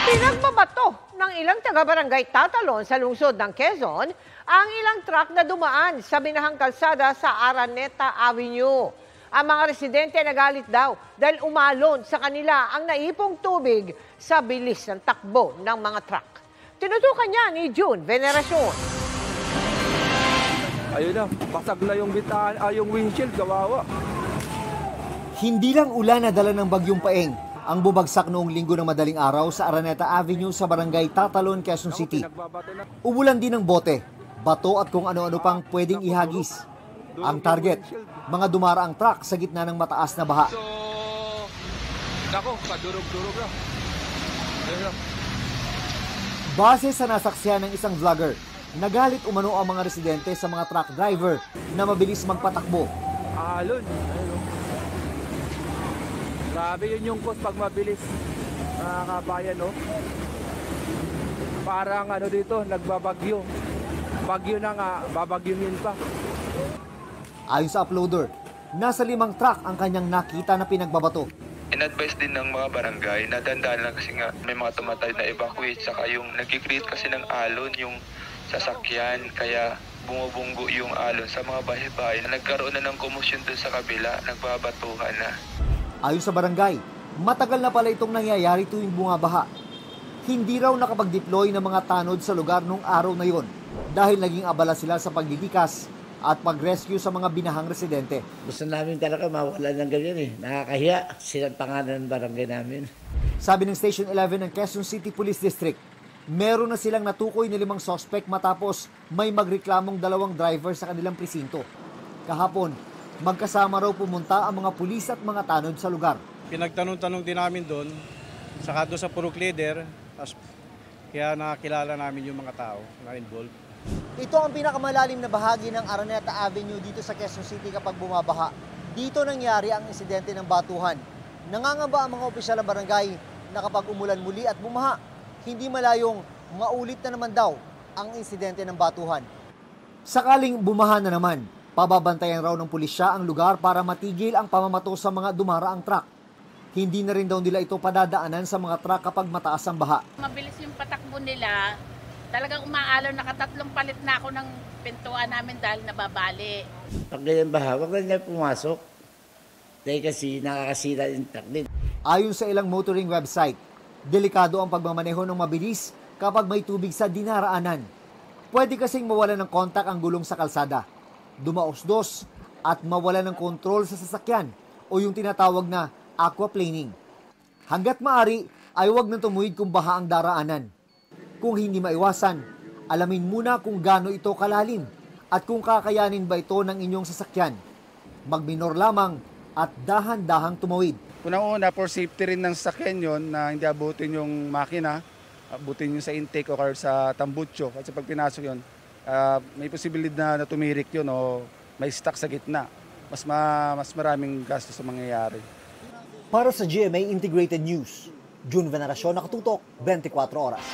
Pinagbabato ng ilang taga-barangay Tatalon sa lungsod ng Quezon ang ilang truck na dumaan sa binahang kalsada sa Araneta Avenue. Ang mga residente nagalit daw dahil umalon sa kanila ang naipong tubig sa bilis ng takbo ng mga truck. Tinutukan niya ni June Veneracion. Ayun na, basag na yung yung windshield, kawawa. Hindi lang ulan na dala ng bagyong Paeng ang bumagsak noong linggo ng madaling araw sa Araneta Avenue sa barangay Tatalon, Quezon City. Umulan din ng bote, bato at kung ano-ano pang pwedeng ihagis. Ang target, mga dumaraang truck sa gitna ng mataas na baha. So, nako, padurog-durog na. Ayun na. Base sa nasaksihan ng isang vlogger, nagalit umano ang mga residente sa mga truck driver na mabilis magpatakbo. Alon. Ayun. Grabe yun yung cause pag mabilis. Nakakabayan, no? Parang ano dito, nagbabagyo. Bagyo na nga, babagyumin pa. Ayon sa uploader, nasa 5 truck ang kanyang nakita na pinagbabato. In-advise din ng mga barangay na dandaan lang kasi nga may mga tumatay na evacuate saka yung nag-create kasi ng alon yung sasakyan kaya bumubunggo yung alon sa mga bahay-bahay na nagkaroon na ng komosyon dun sa kabila, nagbabatuhan na. Ayon sa barangay, matagal na pala itong nangyayari tuwing bumabaha. Hindi raw nakapag-deploy ng mga tanod sa lugar nung araw na yon dahil naging abala sila sa paglidikas at pag-rescue sa mga binahang residente. Gusto namin talaga mawala ng ganyan eh. Nakakahiya. Silang pangalan ng barangay namin. Sabi ng Station 11 ng Quezon City Police District, meron na silang natukoy na 5 suspect matapos may magreklamong 2 driver sa kanilang presinto. Kahapon, magkasama raw pumunta ang mga pulis at mga tanod sa lugar. Pinagtanong-tanong din namin doon, saka doon sa Purok Leader, kaya nakakilala namin yung mga tao na involved. Ito ang pinakamalalim na bahagi ng Araneta Avenue dito sa Quezon City kapag bumabaha. Dito nangyari ang insidente ng batuhan. Nangangamba ang mga opisyal ng barangay na kapag umulan muli at bumaha, hindi malayong maulit na naman daw ang insidente ng batuhan. Sakaling bumaha na naman, pababantayan raw ng pulisya ang lugar para matigil ang pamamato sa mga dumaraang truck. Hindi na rin daw nila ito padadaanan sa mga truck kapag mataas ang baha. Mabilis yung patakbo nila. Talagang umaalon, nakatatlong palit na ako ng pintuan namin dahil nababali. Pag ganyan baha, wag na niya pumasok. Dahil kasi nakakasira yung truck din. Ayon sa ilang motoring website, delikado ang pagmamaneho ng mabilis kapag may tubig sa dinaraanan. Pwede kasing mawala ng kontak ang gulong sa kalsada, dumaos-dos at mawala ng kontrol sa sasakyan o yung tinatawag na aquaplaning. Hanggat maaari ay huwag nang tumuwid kung baha ang daraanan. Kung hindi maiwasan, alamin muna kung gaano ito kalalim at kung kakayanin ba ito ng inyong sasakyan. Magminor lamang at dahan-dahang tumawid. Unang-una, for safety rin ng sasakyan yun na hindi abutin yung makina, abutin yung sa intake o sa tambutso. Kasi pag pinasok yun, may posibilidad na tumirik yun o may stuck sa gitna. Mas maraming gastos sa mangyayari. Para sa GMA Integrated News, June Veneracion, nakatutok 24 oras.